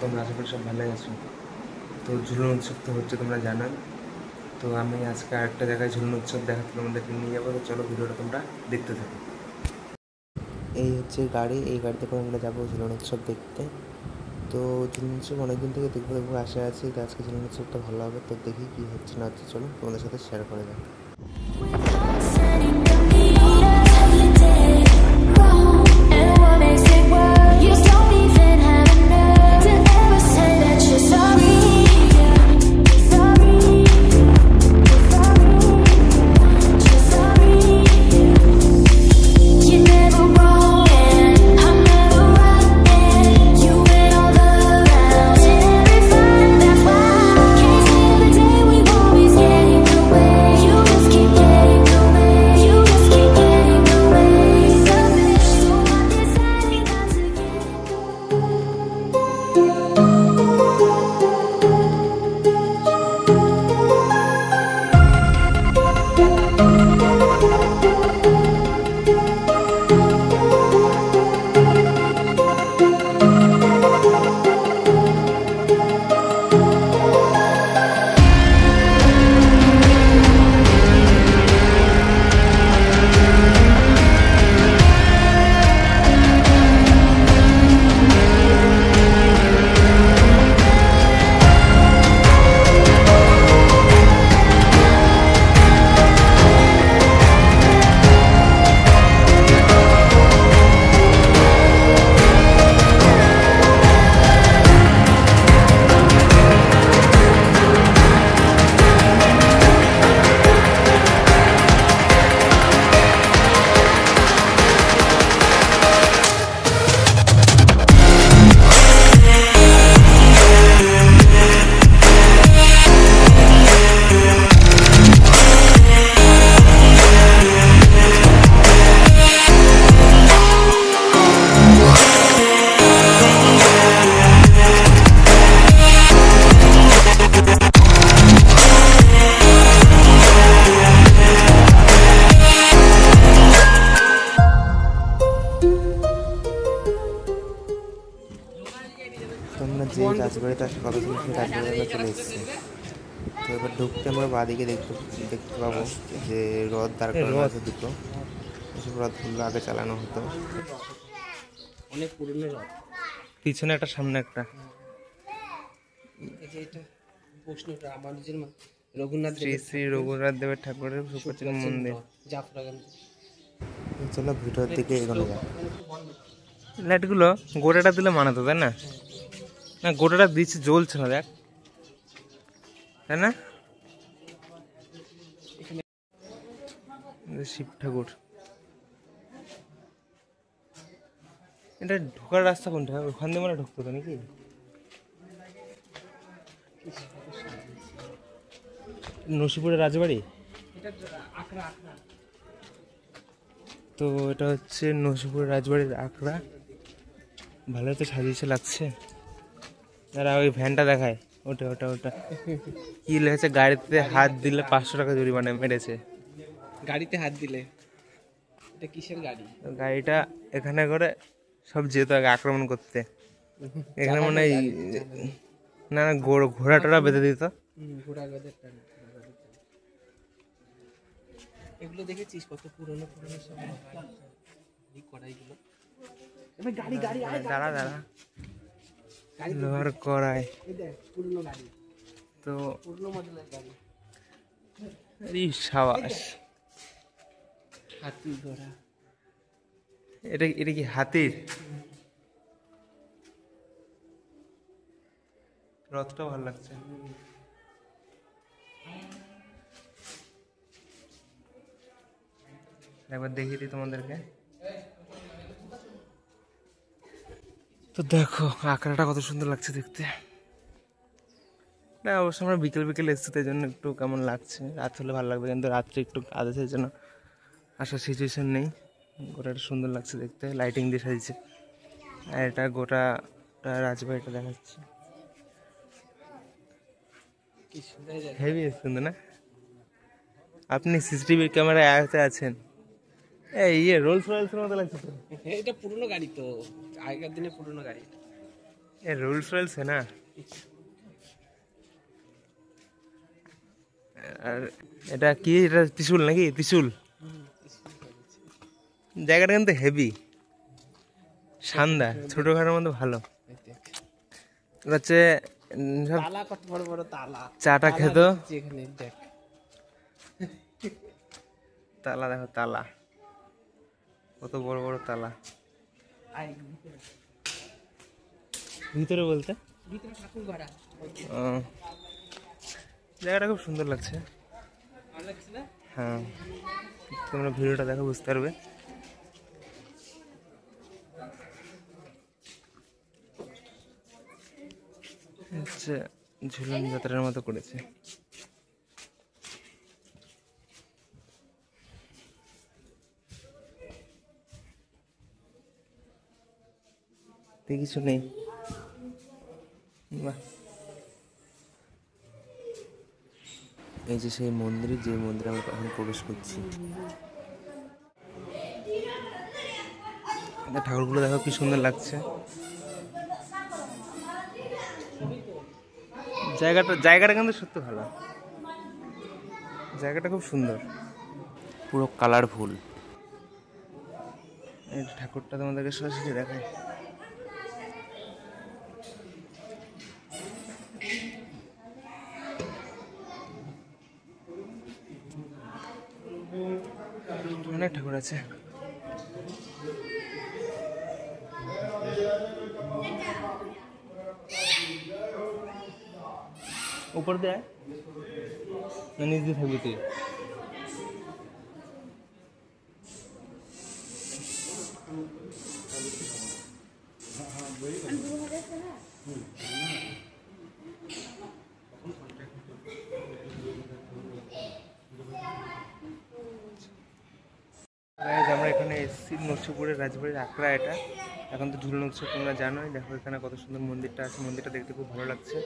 তোমরা আশা করি সব ভালোই আছো। তো ঝুলন উৎসব তো হচ্ছে তোমরা জানোই। তো আমি আজকে আরেকটা জায়গায় ঝুলন উৎসব দেখাতে তোমাদেরকে নিয়ে যাবো। তো চলো ভিডিওটা তোমরা দেখতে থাকো। এই হচ্ছে গাড়ি, এই গাড়িতে করে আমরা যাবো ঝুলন উৎসব দেখতে। তো ঝুলন উৎসব অনেকদিন থেকে দেখবো দেখবো আশা আছে যে আজকে ঝুলন উৎসবটা ভালো হবে। তো দেখি কী হচ্ছে না হচ্ছে, চলো তোমাদের সাথে শেয়ার করে যাক। আমরা যে রাজবাড়িতে আসে কথা শুনে সেই রাজবাড়িতে চলে এসেছি। তো এবার ঢুকতে আমরা বাদিকে দেখতে পাবো যে রথ দাঁড় করানো আছে দুটো। এসব রথগুলো আগে চালানো হতো, অনেক পুরনো রথ। পিছনে একটা সামনে একটা। প্রশ্নটা আমাদের রঘুনাথ শ্রী শ্রী রঘুনাথ দেবের ঠাকুরের সুপ্রাচীন মন্দির। চলো ভিডিওর দিকে এগোনো যাক। লাইটগুলো গোটাটা দিলে মানাতো, তাই না? না গোটাটা দিচ্ছে জ্বলছে না, দেখ, তাই না? শিব ঠাকুর। এটা ঢোকার রাস্তা কোনটা? ওখান দিয়ে মানে ঢুকতো তো নাকি? নসিপুরের রাজবাড়ি। তো এটা হচ্ছে নসিপুরের রাজবাড়ির আখড়া। ভালো তো সাজিয়েছে লাগছে। যারা ওই ভ্যানটা দেখায়, ওটা ওটা ওটা কি লেগেছে? গাড়িতে হাত দিলে 500 টাকা জরিমানা মেরেছে। গাড়িতে হাত দিলে? এটা কিসের গাড়ি? গাড়িটা এখানে করে সব যেত আগে আক্রমণ করতে। এখানে মনে হয় না না ঘোড়া টোড়া বেঁধে দিত। এগুলো দেখেছিস কত পুরনো পুরনো সব কড়াইগুলো? গাড়ি গাড়ি দাঁড়া দাঁড়া, লোহার কড়াই। পুরনো গাড়ি, তো পুরনো মডেলের গাড়ি। সাবাস। হাতি ঘোড়া। এটা এটা কি হাতির? রথটা ভালো লাগছে। একবার দেখিয়ে দিই তোমাদেরকে। তো দেখো আঁকড়াটা কত সুন্দর লাগছে দেখতে। না অবশ্য আমরা বিকেল বিকেল এসছি, তাই জন্য একটু কেমন লাগছে। রাত হলে ভালো লাগবে, কিন্তু রাত্রে একটু কাজ আছে, জন্য আসার সিচুয়েশন নেই। গোটাটা সুন্দর লাগছে দেখতে, লাইটিং দিয়ে সাজিয়েছে। আর এটা গোটাটা রাজবাড়িটা দেখাচ্ছে, হেভি সুন্দর না? আপনি সিসিটিভি ক্যামেরায় আয়তে আছেন। এই রোলস রয়েলসের মতো লাগছে তো। এটা পুরনো গাড়ি, তো আগেকার দিনে পুরনো গাড়ি। ये रूल्स रूल्स है ना। আর এটা কি, এটা ত্রিশুল নাকি? ত্রিশুল। জায়গাটা কিন্তু হেভি, শানদার, ছোটখাটোর মধ্যে ভালো। এটা হচ্ছে সব তালা, কত বড় বড় তালা। চাটা খেত। এখানে দেখ তালা দেখো, তালা কত বড় বড় তালা। ভিতরে বলতে ভিতরে ঠাকুর ঘরা। ও, জায়গাটা খুব সুন্দর লাগছে। ভালো লাগছে না? হ্যাঁ, তোমরা ভিডিওটা দেখো বুঝতে পারবে। হচ্ছে ঝুলন যাত্রার মতো করেছে। কিছু নেই। বাহ, এই যে সেই মন্দির, যে মন্দিরে আমরা এখন প্রবেশ করছি। ঠাকুরগুলো দেখো কি সুন্দর লাগছে। জায়গাটা কিন্তু সত্যি ভালো, জায়গাটা খুব সুন্দর, পুরো কালারফুল। এই ঠাকুরটা তোমাদেরকে সরাসরি দেখায়। অনেক ঠাকুর আছে। উপর দেয় না নিচ দিয়ে থাকবি তুই? আমরা এখানে এসেছি নরসিংপুরের রাজবাড়ির আকড়া। এটা এখন তো ঝুলন উৎসব তোমরা জানোই। দেখো এখানে কত সুন্দর মন্দিরটা আছে, মন্দিরটা দেখতে খুব ভালো লাগছে।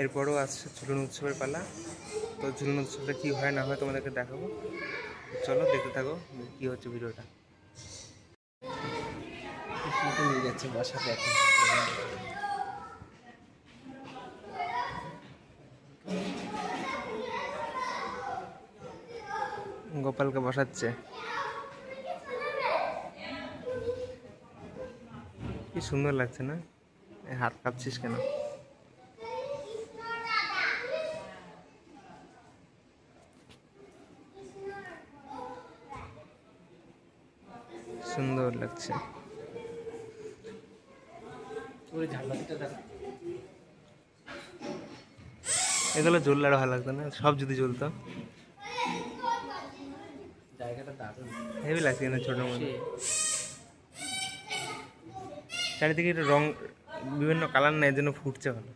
এরপরও আসছে ঝুলন উৎসবের পালা। তো ঝুলন উৎসবটা কী হয় না হয় তোমাদেরকে দেখাবো। চলো দেখতে থাকো কী হচ্ছে ভিডিওটা। নিয়ে যাচ্ছে বসাতে এখন। গোপালকে বসাচ্ছে, কি সুন্দর লাগছে না? হাত কাঁপছিস কেন? সুন্দর লাগছে। এগুলো জ্বললে আরো ভালো লাগতো না? সব যদি জ্বলতো। জায়গাটা দারুণ, হেভি লাগছে কিন্তু ছোটোর মধ্যে। চারিদিকে একটু রং, বিভিন্ন কালার নেই, যেন ফুটছে ভালো।